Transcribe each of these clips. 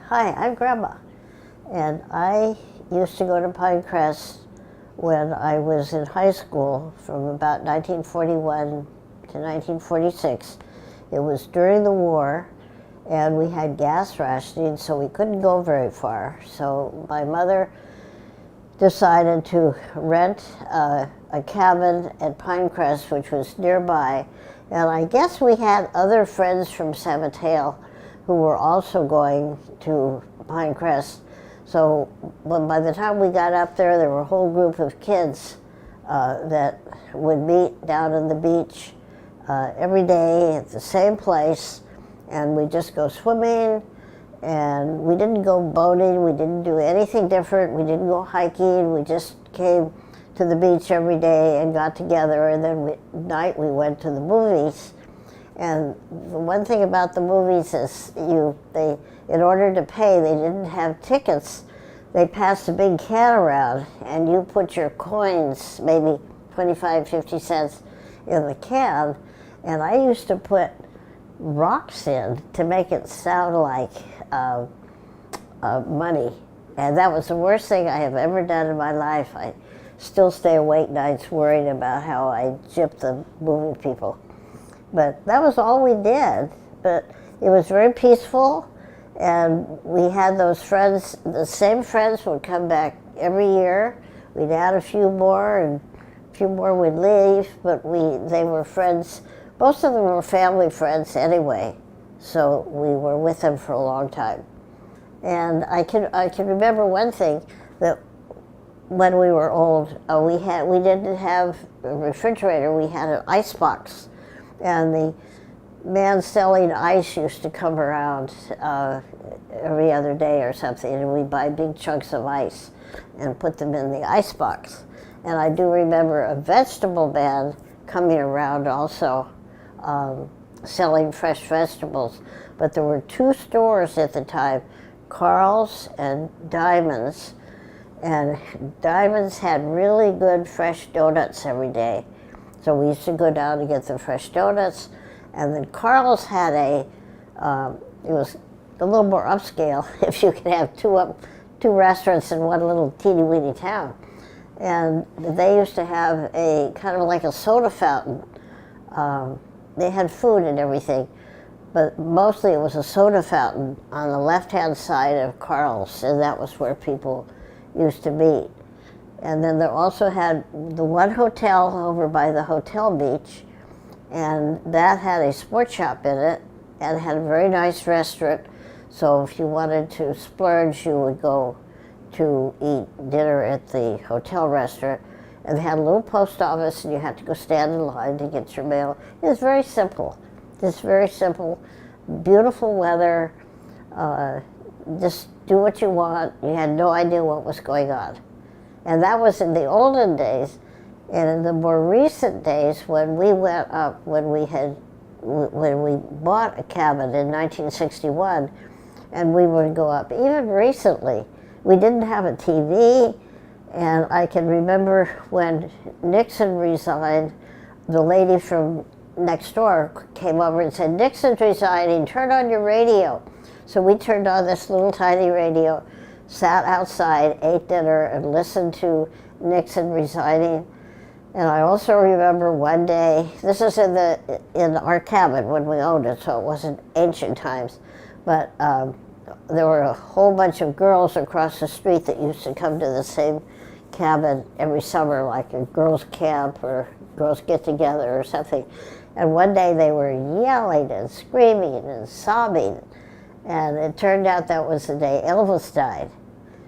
Hi, I'm Grandma. And I used to go to Pinecrest when I was in high school from about 1941 to 1946. It was during the war, and we had gas rationing, so we couldn't go very far. So my mother decided to rent a cabin at Pinecrest, which was nearby. And I guess we had other friends from San Mateo who were also going to Pinecrest. So by the time we got up there, there were a whole group of kids that would meet down on the beach every day at the same place, and we'd just go swimming, and we didn't go boating, we didn't do anything different, we didn't go hiking, we just came to the beach every day and got together, and then at night we went to the movies. And the one thing about the movies is in order to pay, they didn't have tickets. They passed a big can around, and you put your coins, maybe 25, 50 cents, in the can. And I used to put rocks in to make it sound like money. And that was the worst thing I have ever done in my life. I still stay awake nights worrying about how I gypped the movie people. But that was all we did. But it was very peaceful, and we had those friends, the same friends would come back every year. We'd add a few more, and a few more would leave, but they were friends. Most of them were family friends anyway, so we were with them for a long time. And I can remember one thing, that when we were old, we didn't have a refrigerator, we had an ice box. And the man selling ice used to come around every other day or something, and we'd buy big chunks of ice and put them in the ice box. And I do remember a vegetable man coming around also, selling fresh vegetables. But there were two stores at the time, Carl's and Diamond's. And Diamond's had really good fresh donuts every day. So we used to go down to get the fresh donuts, and then Carl's had it was a little more upscale, if you could have two restaurants in one little teeny-weeny town. And they used to have a kind of like a soda fountain. They had food and everything, but mostly it was a soda fountain on the left-hand side of Carl's, and that was where people used to meet. And then they also had the one hotel over by the hotel beach, and that had a sports shop in it, and had a very nice restaurant. So if you wanted to splurge, you would go to eat dinner at the hotel restaurant. And they had a little post office, and you had to go stand in line to get your mail. It was very simple, just very simple, beautiful weather, just do what you want. You had no idea what was going on. And that was in the olden days. And in the more recent days, when we went up, when we bought a cabin in 1961, and we would go up, even recently, we didn't have a TV. And I can remember when Nixon resigned, the lady from next door came over and said, "Nixon's resigning, turn on your radio." So we turned on this little tiny radio, sat outside, ate dinner, and listened to Nixon resigning. And I also remember one day, this is in our cabin when we owned it, so it wasn't ancient times, but there were a whole bunch of girls across the street that used to come to the same cabin every summer, like a girls' camp or girls' get-together or something. And one day they were yelling and screaming and sobbing, and it turned out that was the day Elvis died.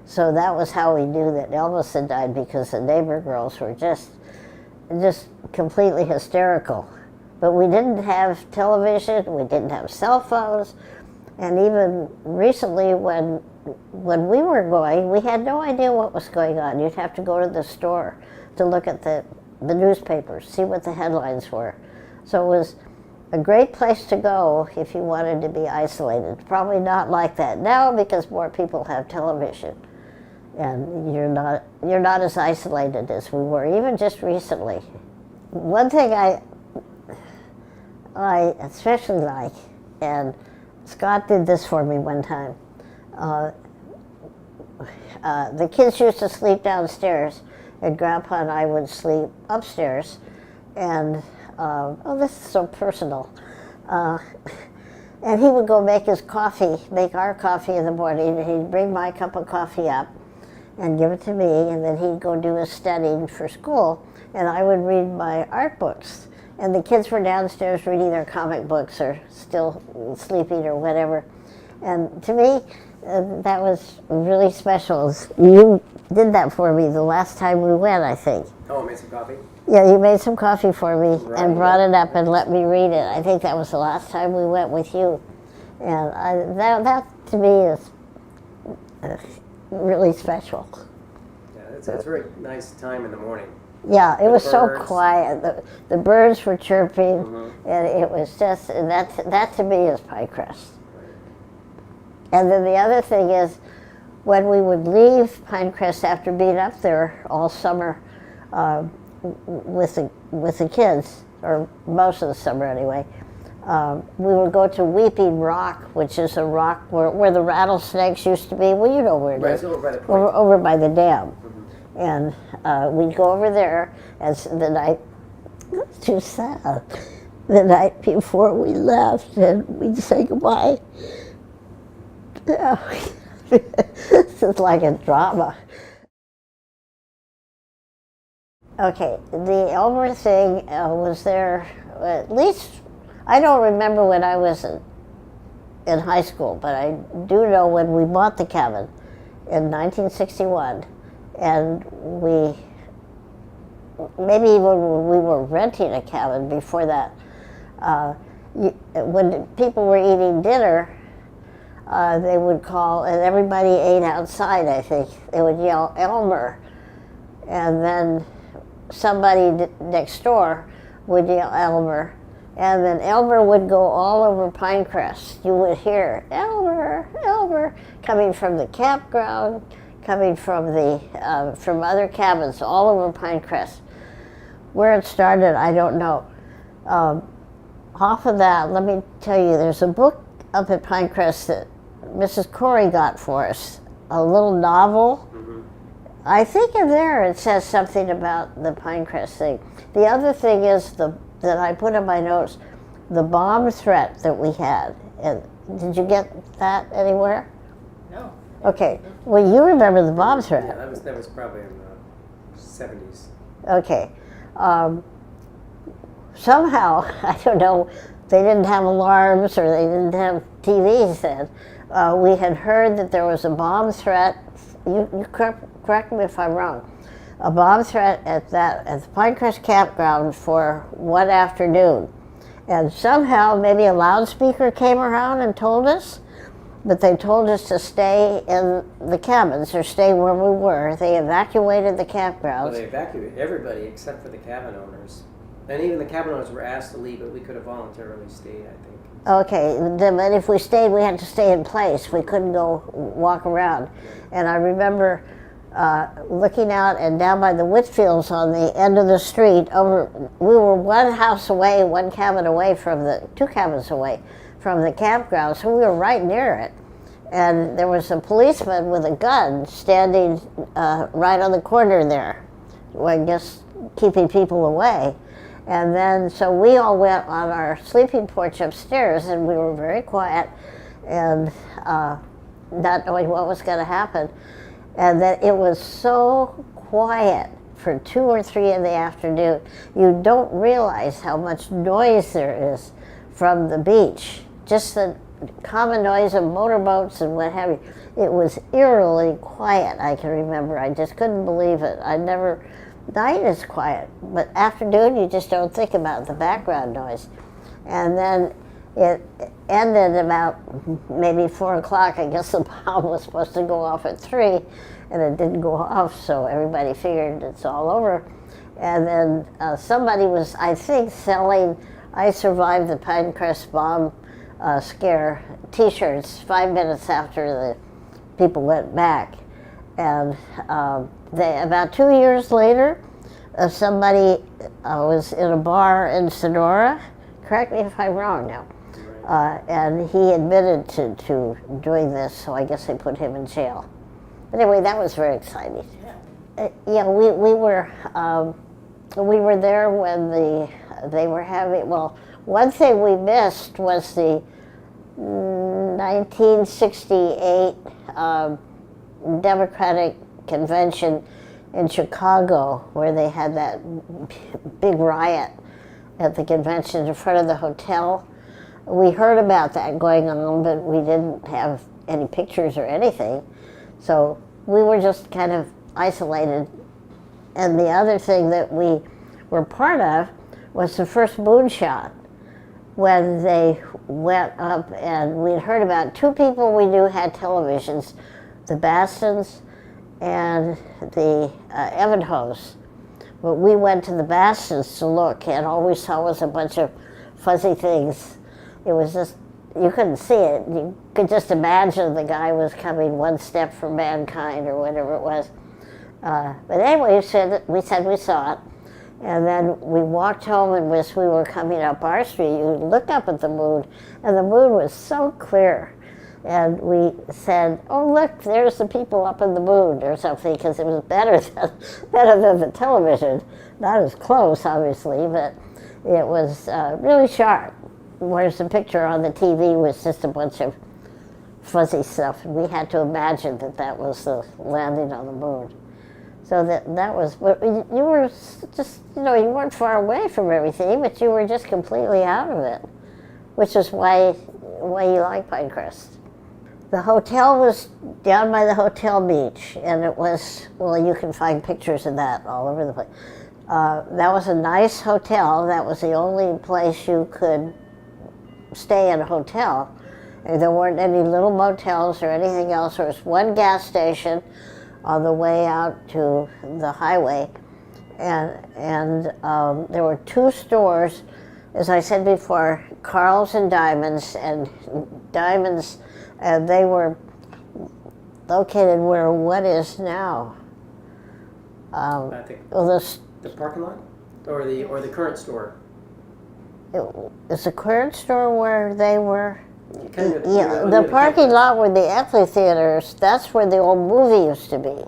So that was how we knew that Elvis had died, because the neighbor girls were just completely hysterical. But we didn't have television, we didn't have cell phones, and even recently when we were going, we had no idea what was going on. You'd have to go to the store to look at the newspapers, see what the headlines were. So it was a great place to go if you wanted to be isolated. Probably not like that now, because more people have television, and you're not as isolated as we were, even just recently. One thing I especially like, and Scott did this for me one time, the kids used to sleep downstairs, and Grandpa and I would sleep upstairs. And, oh, this is so personal. And he would go make his coffee, make our coffee in the morning, and he'd bring my cup of coffee up and give it to me, and then he'd go do his studying for school, and I would read my art books. And the kids were downstairs reading their comic books or still sleeping or whatever. And to me, that was really special. You did that for me the last time we went, I think. Oh, I made some coffee? Yeah, you made some coffee for me and brought it up and Nice. let me read it. I think that was the last time we went with you. And that to me is really special. Yeah, it's a very nice time in the morning. Yeah, it The was so birds. quiet. The birds were chirping, Mhm. and it was just, and that to me is Pinecrest. And then the other thing is, when we would leave Pinecrest after being up there all summer with the kids, or most of the summer anyway, we would go to Weeping Rock, which is a rock where the rattlesnakes used to be. Well, you know where it Right, is. it's over by the point. Over by the dam. And we'd go over there as the night, it's too sad, the night before we left, and we'd say goodbye. Yeah. This is like a drama. Okay, the Elmer thing was there, at least, I don't remember when I was in high school, but I do know when we bought the cabin in 1961, and maybe even when we were renting a cabin before that, when people were eating dinner, they would call, and everybody ate outside, I think. They would yell, Elmer. And then somebody next door would yell, Elmer. And then Elmer would go all over Pinecrest. You would hear, Elmer, Elmer, coming from the campground, coming from from other cabins all over Pinecrest. Where it started, I don't know. Off of that, let me tell you, there's a book up at Pinecrest that Mrs. Corey got for us, a little novel. Mm-hmm. I think in there it says something about the Pinecrest thing. The other thing is that I put in my notes, the bomb threat that we had. And did you get that anywhere? No. Okay. Well, you remember the bomb threat. Yeah, that was probably in the 70s. Okay. Somehow, I don't know, they didn't have alarms or they didn't have TVs then. We had heard that there was a bomb threat. You correct me if I'm wrong. A bomb threat at the Pinecrest campground for one afternoon. And somehow maybe a loudspeaker came around and told us, but they told us to stay in the cabins or stay where we were. They evacuated the campgrounds. Well, they evacuated everybody except for the cabin owners. And even the cabin owners were asked to leave, but we could have voluntarily stayed, I think. Okay, but if we stayed, we had to stay in place. We couldn't go walk around. And I remember looking out and down by the Whitfields on the end of the street, we were one house away, one cabin away from two cabins away from the campground, so we were right near it. And there was a policeman with a gun standing right on the corner there, I guess keeping people away. And then, so we all went on our sleeping porch upstairs, and we were very quiet and not knowing what was going to happen. And then it was so quiet for 2 or 3 in the afternoon. You don't realize how much noise there is from the beach. Just the common noise of motorboats and what have you. It was eerily quiet, I can remember. I just couldn't believe it. Night is quiet, but afternoon you just don't think about the background noise. And then it ended about maybe 4 o'clock. I guess the bomb was supposed to go off at 3, and it didn't go off, so everybody figured it's all over. And then somebody was, I think, selling I Survived the Pinecrest Bomb Scare t-shirts 5 minutes after the people went back. And about 2 years later, somebody was in a bar in Sonora. Correct me if I'm wrong now. And he admitted to doing this, so I guess they put him in jail. But anyway, that was very exciting. Yeah, we were there when they were having, well, one thing we missed was the 1968 Democratic Convention in Chicago, where they had that big riot at the convention in front of the hotel. We heard about that going on, but we didn't have any pictures or anything. So we were just kind of isolated. And the other thing that we were part of was the first moonshot, when they went up, and we'd heard about two people we knew had televisions, the Bastons and the Evanhoes. But we went to the Bastons to look, and all we saw was a bunch of fuzzy things. It was just, you couldn't see it. You could just imagine the guy was coming one step from mankind or whatever it was. But anyway, we said we saw it. And then we walked home, and as we were coming up our street, you looked up at the moon, and the moon was so clear. And we said, oh, look, there's the people up in the moon, or something, because it was better than the television. Not as close, obviously, but it was really sharp. Whereas the picture on the TV was just a bunch of fuzzy stuff. And we had to imagine that was the landing on the moon. So that was, but you were just, you weren't far away from everything, but you were just completely out of it, which is why you like Pinecrest. The hotel was down by the hotel beach, and it was, well, you can find pictures of that all over the place. That was a nice hotel. That was the only place you could stay in a hotel. And there weren't any little motels or anything else. There was one gas station on the way out to the highway, and there were two stores, as I said before, Carl's and Diamonds, and they were located where what is now. I think the parking lot, or the current store. Is the current store where they were? Yeah, the parking lot where the amphitheaters, that's where the old movie used to be.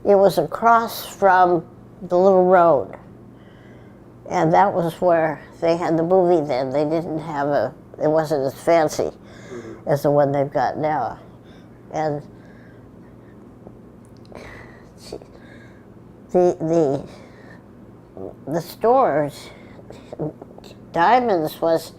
It was across from the little road. And that was where they had the movie then. They didn't have it wasn't as fancy as the one they've got now. And the stores, Diamonds was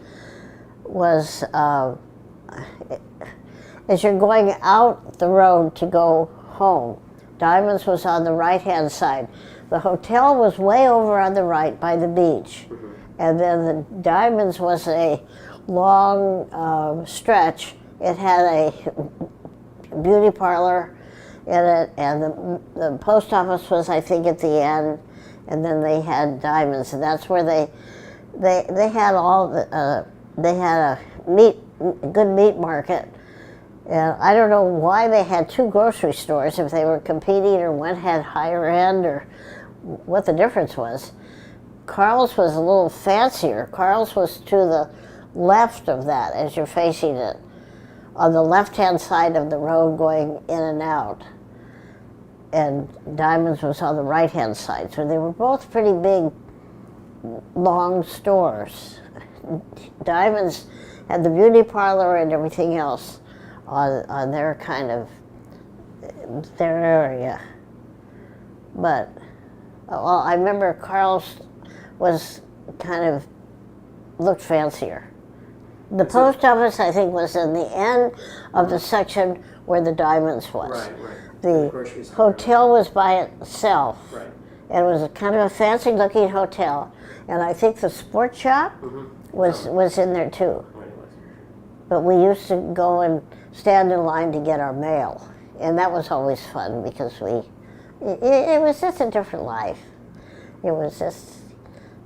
as you're going out the road to go home, Diamonds was on the right-hand side. The hotel was way over on the right by the beach. And then the Diamonds was a long stretch. It had a beauty parlor in it, and the post office was, I think, at the end, and then they had Diamonds, and that's where they had all the, they had a good meat market. And I don't know why they had two grocery stores, if they were competing or one had higher end or what the difference was. Carl's was a little fancier. Carl's was to the left of that as you're facing it, on the left-hand side of the road going in and out. And Diamonds was on the right-hand side. So they were both pretty big, long stores. Diamonds had the beauty parlor and everything else on their kind of, their area. But, well, I remember Carl's was kind of, looked fancier. The post office, I think, was in the end of the section where the Diamonds was. Right. The hotel was by itself. Right. And it was a kind of a fancy-looking hotel. And I think the sports shop was in there, too. But we used to go and stand in line to get our mail. And that was always fun because it was just a different life. It was just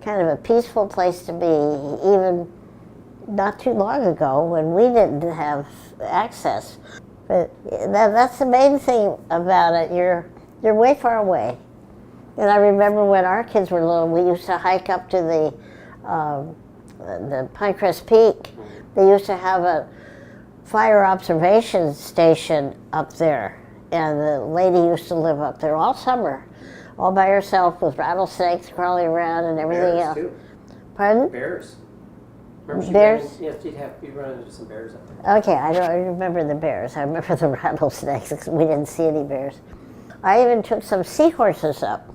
kind of a peaceful place to be, even not too long ago when we didn't have access. But that's the main thing about it. You're way far away. And I remember when our kids were little, we used to hike up to the Pinecrest Peak They used to have a fire observation station up there, and the lady used to live up there all summer, all by herself with rattlesnakes crawling around and everything Bears else. too. Pardon? Bears. Remember Bears? Yes, you'd run into some bears up there. Okay, I don't remember the bears. I remember the rattlesnakes. We didn't see any bears. I even took some seahorses up,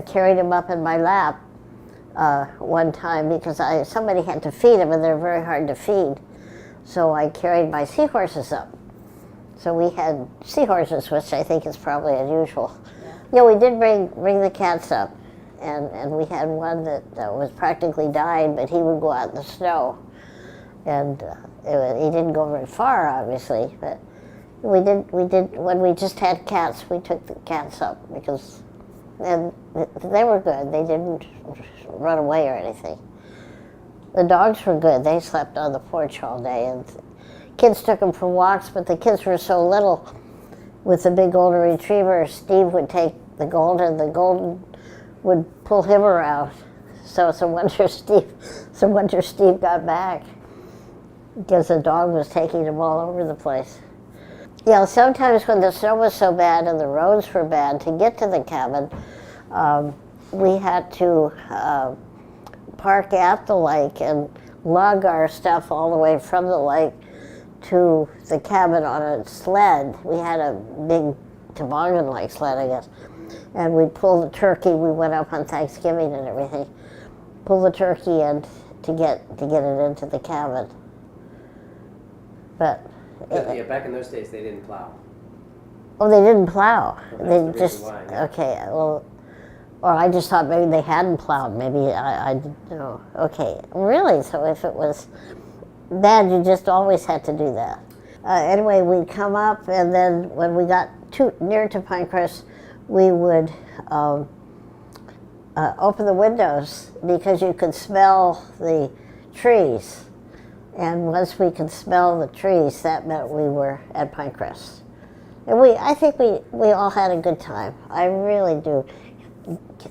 carried them up in my lap one time because somebody had to feed them, and they're very hard to feed. So I carried my seahorses up. So we had seahorses, which I think is probably unusual. Yeah, we did bring the cats up. And we had one that was practically dying, but he would go out in the snow. And he didn't go very far, obviously, but we did, when we just had cats, we took the cats up because, and they were good. They didn't run away or anything. The dogs were good. They slept on the porch all day, and kids took them for walks, but the kids were so little. With the big golden retriever, Steve would take the golden would pull him around. So it's a wonder Steve got back, because the dog was taking him all over the place. You know, sometimes when the snow was so bad and the roads were bad, to get to the cabin, we had to park at the lake and lug our stuff all the way from the lake to the cabin on a sled. We had a big toboggan-like sled, I guess. And we'd pull the turkey. We went up on Thanksgiving and everything. Pull the turkey in to get it into the cabin. But Yeah, back in those days, they didn't plow. oh, they didn't plow. Well, They that's the just reason why, yeah. okay. Well, or I just thought maybe they hadn't plowed. Maybe I didn't know. Okay, really? So if it was bad, you just always had to do that. Anyway, we'd come up, and then when we got near to Pinecrest, we would open the windows because you could smell the trees. And once we could smell the trees, that meant we were at Pinecrest. And I think we all had a good time. I really do.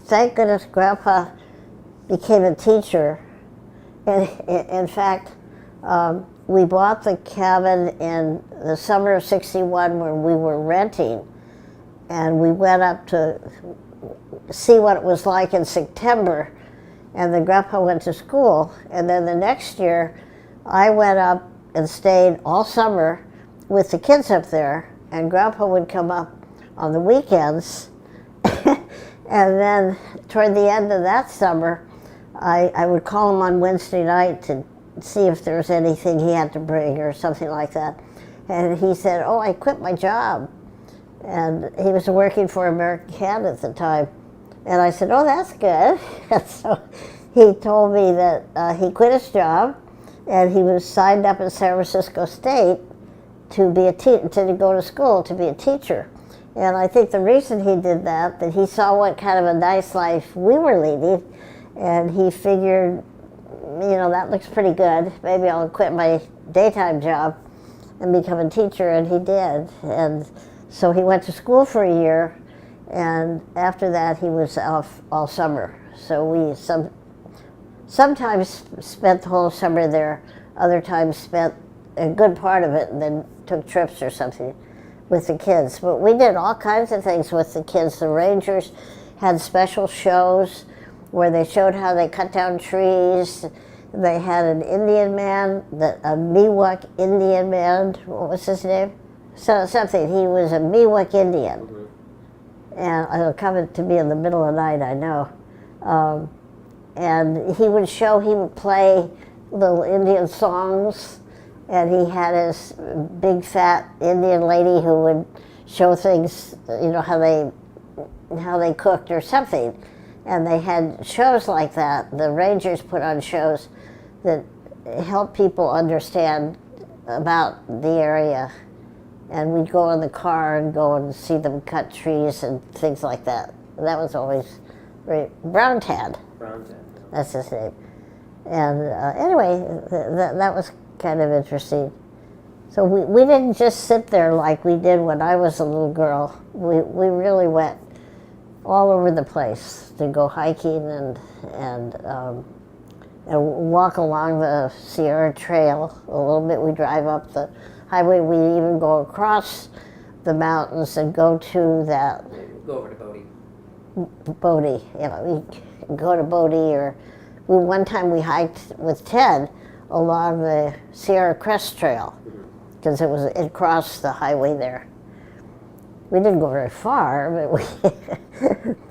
Thank goodness Grandpa became a teacher. And in fact, we bought the cabin in the summer of '61 when we were renting. And we went up to see what it was like in September. And then Grandpa went to school. And then the next year, I went up and stayed all summer with the kids up there. And Grandpa would come up on the weekends. And then toward the end of that summer, I would call him on Wednesday night to see if there was anything he had to bring or something like that. And he said, oh, I quit my job. And he was working for American Cat at the time. And I said, oh, that's good. And so he told me that he quit his job, and he was signed up at San Francisco State to be to go to school to be a teacher. And I think the reason he did that he saw what kind of a nice life we were leading, and he figured, you know, that looks pretty good. Maybe I'll quit my daytime job and become a teacher, and he did. And so he went to school for a year, and after that he was off all summer. So we sometimes spent the whole summer there, other times spent a good part of it and then took trips or something with the kids. But we did all kinds of things with the kids. The Rangers had special shows where they showed how they cut down trees. They had an Indian man, a Miwok Indian man. What was his name? Something. He was a Miwok Indian. Mm-hmm. And it'll come to me in the middle of the night, I know. And he would play little Indian songs, and he had his big fat Indian lady who would show things, you know, how they cooked or something. And they had shows like that. The Rangers put on shows that helped people understand about the area. And we'd go in the car and go and see them cut trees and things like that. And that was always great. Brown Tad. That's his name. And anyway, that was kind of interesting. So we didn't just sit there like we did when I was a little girl. We really went all over the place to go hiking and and walk along the Sierra Trail a little bit. We drive up the highway. We even go across the mountains and go to that. Go over to Bodie. We go to Bodie, or one time we hiked with Ted along the Sierra Crest Trail because it crossed the highway there. We didn't go very far, but we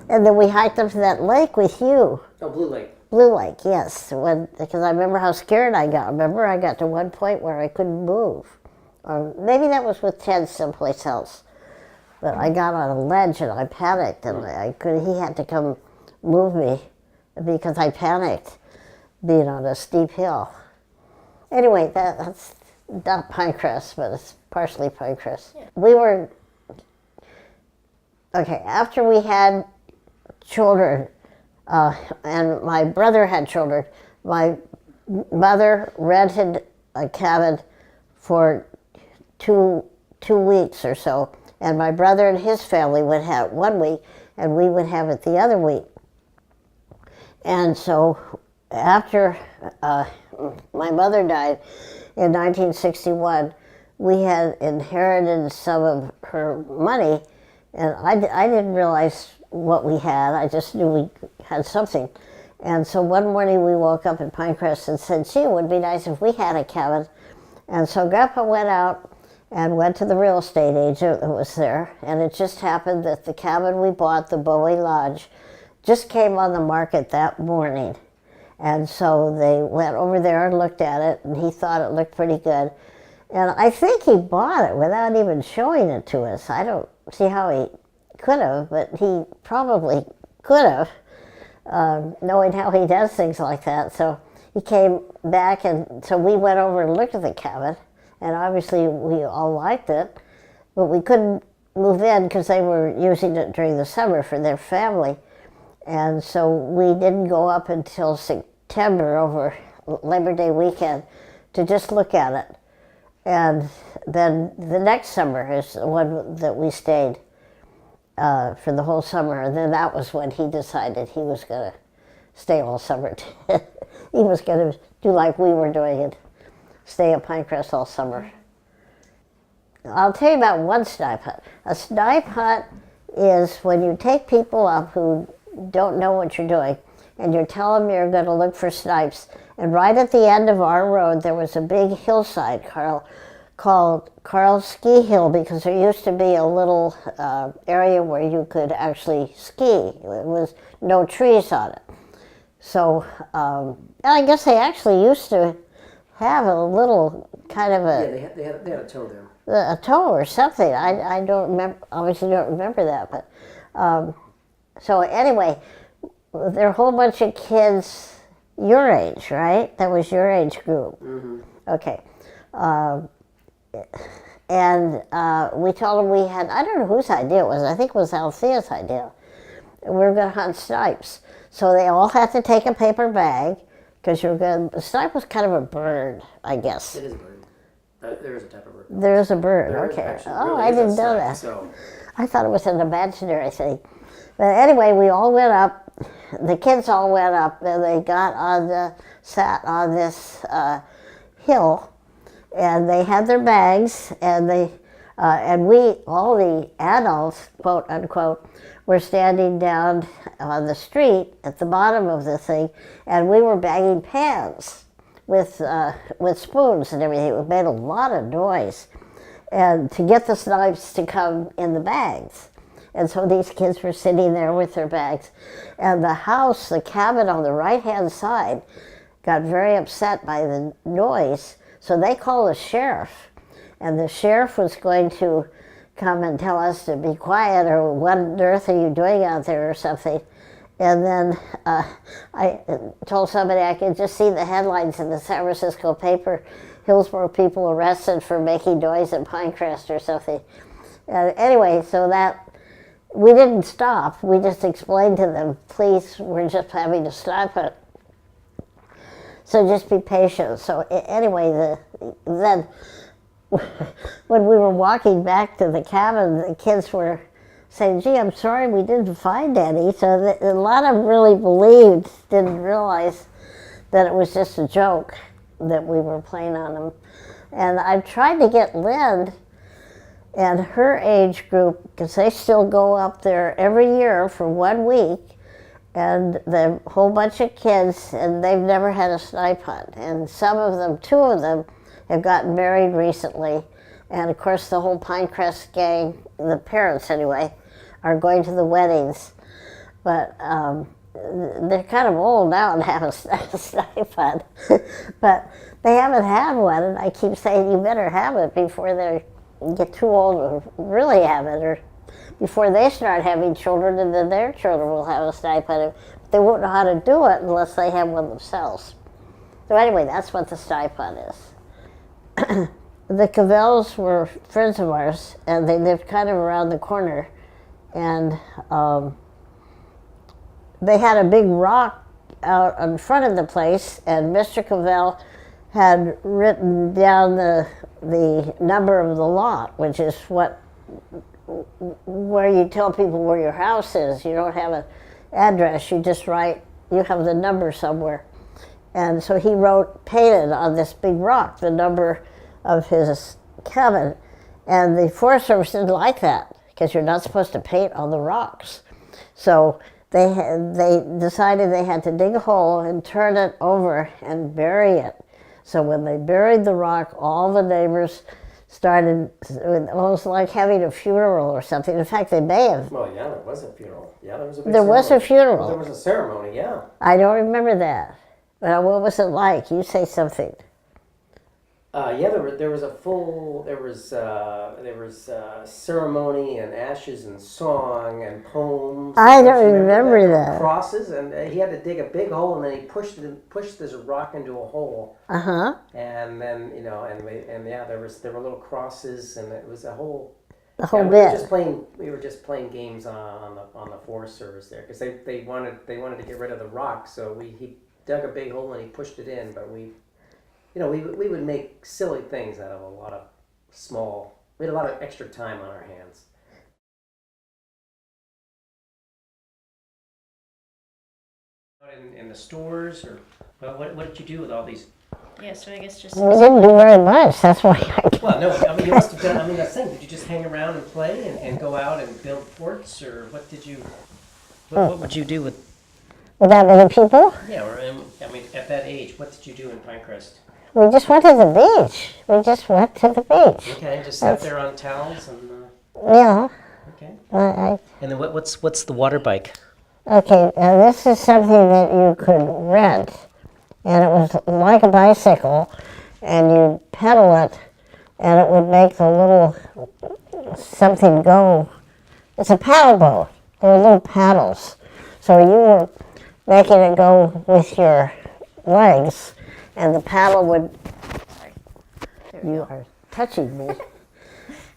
and then we hiked up to that lake with you. Oh, Blue Lake. Blue Lake, yes. Because I remember how scared I got. Remember, I got to one point where I couldn't move. Or maybe that was with Ted someplace else. But I got on a ledge and I panicked, and he had to come move me because I panicked being on a steep hill. Anyway, that's not Pinecrest, but it's partially Pinecrest. Yeah. We were, okay, after we had children, and my brother had children, my mother rented a cabin for two weeks or so, and my brother and his family would have 1 week, and we would have it the other week. And so after my mother died in 1961, we had inherited some of her money, and I didn't realize what we had. I just knew we had something. And so one morning we woke up in Pinecrest and said, gee, it would be nice if we had a cabin. And so Grandpa went out and went to the real estate agent that was there, and it just happened that the cabin we bought, the Bowie Lodge, just came on the market that morning. And so they went over there and looked at it, and he thought it looked pretty good. And I think he bought it without even showing it to us. I don't see how he could have, but he probably could have, knowing how he does things like that. So he came back, and so we went over and looked at the cabin, and obviously we all liked it, but we couldn't move in because they were using it during the summer for their family. And so we didn't go up until September over Labor Day weekend to just look at it. And then the next summer is the one that we stayed for the whole summer. And then that was when he decided he was going to stay all summer. He was going to do like we were doing and stay at Pinecrest all summer. I'll tell you about one snipe hut. A snipe hut is when you take people up who don't know what you're doing, and you tell them you're going to look for snipes. And right at the end of our road, there was a big hillside, called Carl's Ski Hill, because there used to be a little area where you could actually ski. It was no trees on it. So I guess they actually used to have a little kind of a... Yeah, they had a toe there. A toe or something. I don't remember, obviously don't remember that, but... So anyway, there are a whole bunch of kids your age, right? That was your age group. Mm-hmm. Okay. And we told them we had, I don't know whose idea it was, I think it was Althea's idea. We were going to hunt snipes. So they all had to take a paper bag, because the snipe was kind of a bird, I guess. It is a bird. There is a type of bird. There is a bird, There okay. really I didn't know that. So. I thought it was an imaginary thing. But anyway, we all went up, the kids all went up, and they sat on this hill, and they had their bags, and we, all the adults, quote unquote, were standing down on the street at the bottom of the thing, and we were bagging pans with spoons and everything. It made a lot of noise, and to get the snipes to come in the bags. And so these kids were sitting there with their bags. And the cabin on the right-hand side, got very upset by the noise, so they called the sheriff. And the sheriff was going to come and tell us to be quiet, or what on earth are you doing out there, or something. And then I told somebody I could just see the headlines in the San Francisco paper, Hillsborough people arrested for making noise at Pinecrest or something. Anyway, so that... We didn't stop. We just explained to them, please, we're just having to stop it. So just be patient. So anyway, then when we were walking back to the cabin, the kids were saying, gee, I'm sorry we didn't find any. So a lot of them really didn't realize that it was just a joke that we were playing on them. And I tried to get Lynn and her age group, because they still go up there every year for 1 week, and the whole bunch of kids, and they've never had a snipe hunt. And some of them, 2 of them, have gotten married recently. And of course the whole Pinecrest gang, the parents anyway, are going to the weddings. But they're kind of old now and have a snipe hunt. But they haven't had one, and I keep saying you better have it before they get too old to really have it, or before they start having children, and then their children will have a snipe hunt. They won't know how to do it unless they have one themselves. So anyway, that's what the snipe hunt is. The Cavells were friends of ours, and they lived kind of around the corner. And they had a big rock out in front of the place, and Mr. Cavell had written down the number of the lot, which is where you tell people where your house is. You don't have an address, you just write, you have the number somewhere. And so he painted on this big rock the number of his cabin. And the Forest Service didn't like that, because you're not supposed to paint on the rocks. So they decided they had to dig a hole and turn it over and bury it. So when they buried the rock, all the neighbors started, almost like having a funeral or something. In fact, they may have. Well, yeah, there was a funeral. Yeah, there was a big There was a funeral. Well, there was a ceremony, yeah. I don't remember that. But what was it like? You say something. Yeah, there was a full, there was ceremony and ashes and song and poems. I don't remember that. Crosses, and he had to dig a big hole, and then he pushed this rock into a hole. Uh-huh. And then there were little crosses, and it was a whole. The whole bit. We were just playing games on the Forest Service there, because they wanted to get rid of the rock, so he dug a big hole and he pushed it in, but we would make silly things out of a lot of we had a lot of extra time on our hands. In the stores, or what did you do with all these? Yeah, so I guess just... We didn't do very much, that's why Well, no, I mean, you must have done, I mean, that's the thing, did you just hang around and play and go out and build forts, or what did you, what would you do with that many people? Yeah, or, I mean, at that age, what did you do in Pinecrest? We just went to the beach. Okay, just sat there on towels and... Yeah. Okay. And then what's the water bike? Okay, this is something that you could rent. And it was like a bicycle, and you'd pedal it, and it would make the little something go. It's a paddle boat. There were little paddles. So you were making it go with your legs, and the paddle would, you are touching me.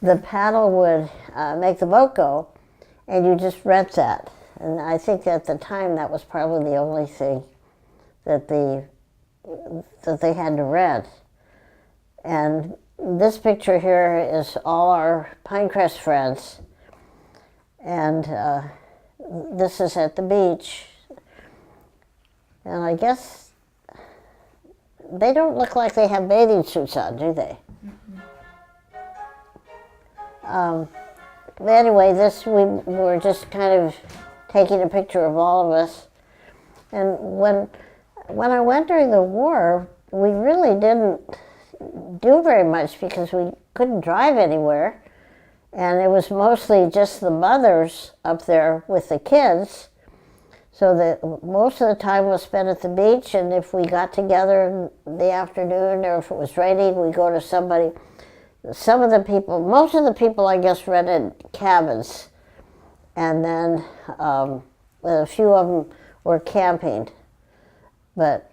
The paddle would make the boat go, and you just rent that. And I think at the time that was probably the only thing that they had to rent. And this picture here is all our Pinecrest friends. And this is at the beach. And I guess they don't look like they have bathing suits on, do they? But anyway, we were just kind of taking a picture of all of us. And when I went during the war, we really didn't do very much because we couldn't drive anywhere. And it was mostly just the mothers up there with the kids. So that most of the time was spent at the beach, and if we got together in the afternoon or if it was raining, we'd go to somebody. Most of the people, I guess, rented cabins. And then a few of them were camping. But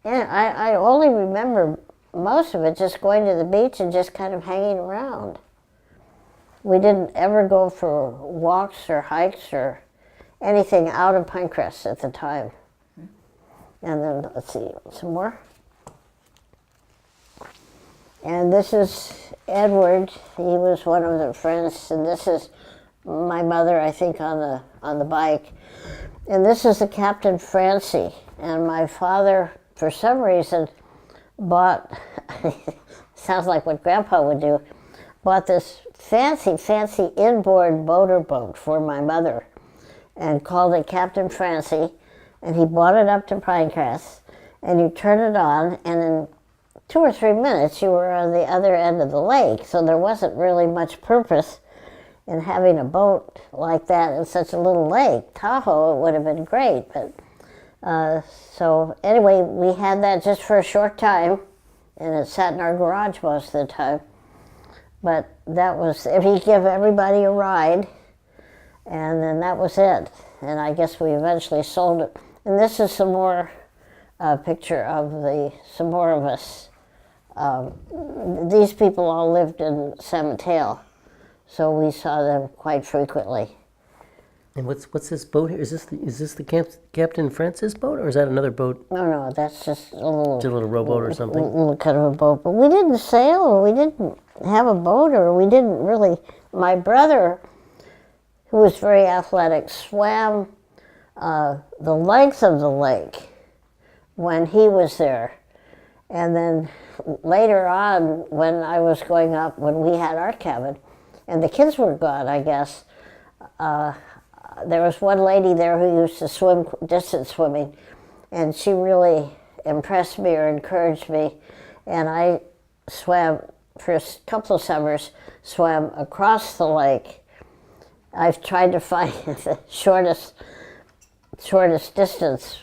I only remember most of it just going to the beach and just kind of hanging around. We didn't ever go for walks or hikes or anything out of Pinecrest at the time. And then, let's see, some more. And this is Edward. He was one of the friends, and this is my mother, I think, on the bike. And this is the Captain Francie. And my father, for some reason, bought, sounds like what Grandpa would do, bought this fancy inboard motorboat for my mother and called it Captain Francie. And he brought it up to Pinecrest, and you turn it on, and in 2 or 3 minutes you were on the other end of the lake. So there wasn't really much purpose in having a boat like that in such a little lake. Tahoe, it would have been great, but so anyway, we had that just for a short time, and it sat in our garage most of the time. But that was, if he give everybody a ride, and then that was it. And I guess we eventually sold it. And this is some more picture of some more of us. These people all lived in San Mateo, so we saw them quite frequently. And what's this boat here? Is this the Captain Francis boat, or is that another boat? No, that's just a little rowboat or something. Little kind of a boat. But we didn't sail, or we didn't have a boat, or we didn't really. My brother, who was very athletic, swam the length of the lake when he was there. And then later on, when I was going up, when we had our cabin, and the kids were gone, I guess, there was one lady there who used to swim, distance swimming, and she really impressed me or encouraged me. And I swam, for a couple of summers, swam across the lake. I've tried to find the shortest distance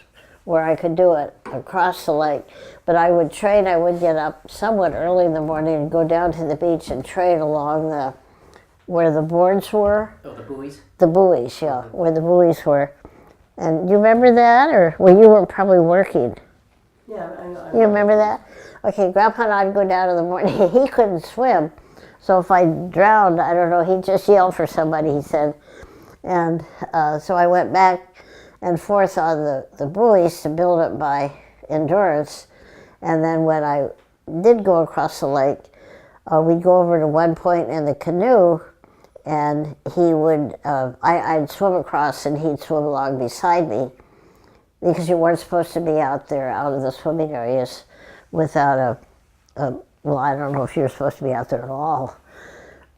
where I could do it across the lake. But I would train, I would get up somewhat early in the morning and go down to the beach and train along where the boards were. Oh, the buoys? The buoys, yeah, where the buoys were. And you remember that? Or, well, you were probably working. Yeah, I know. You remember that? Okay, Grandpa and I'd go down in the morning. He couldn't swim. So if I drowned, I don't know, he'd just yell for somebody, he said. And so I went back and forth on the buoys to build up my endurance. And then when I did go across the lake, we'd go over to one point in the canoe, and he would, I'd swim across and he'd swim along beside me, because you weren't supposed to be out there, out of the swimming areas, without well, I don't know if you were supposed to be out there at all.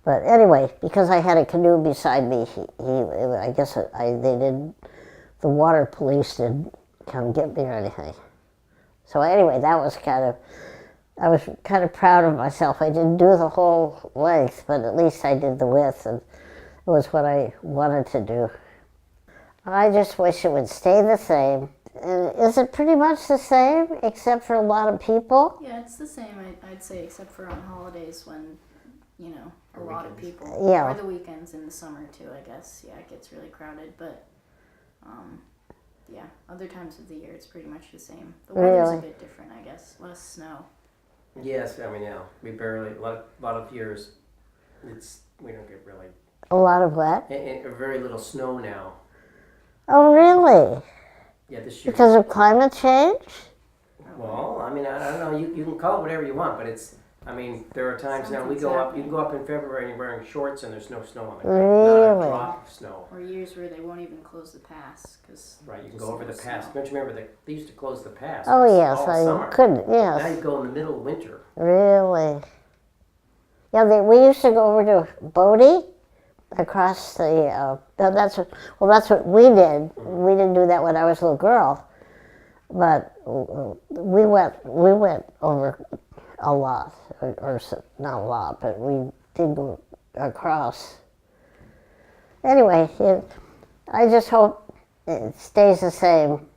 But anyway, because I had a canoe beside me, I guess the water police didn't come get me or anything. So anyway, I was kind of proud of myself. I didn't do the whole length, but at least I did the width, and it was what I wanted to do. I just wish it would stay the same. And is it pretty much the same, except for a lot of people? Yeah, it's the same, I'd say, except for on holidays when, a lot of people. Yeah. Or the weekends in the summer, too, I guess. Yeah, it gets really crowded, but, yeah, other times of the year it's pretty much the same. The weather's a bit different, I guess. Less snow. Yes, I mean, yeah, we barely, a lot of years, we don't get really. A lot of what? Very little snow now. Oh, really? Yeah, this year. Because of climate change? Well, I mean, I don't know, you can call it whatever you want, but there are times now, you can go up in February and you're wearing shorts and there's no snow on the ground. Really? Not a drop of snow. Or years where they won't even close the pass, because... Right, you can go over the pass. Don't you remember they used to close the pass? Oh, yes, all I summer. couldn't, yes. Now you go in the middle of winter. Really? Yeah, we used to go over to Bodie across the. That's what we did. We didn't do that when I was a little girl, but we went over a lot, or not a lot, but we did go across. Anyway, I just hope it stays the same.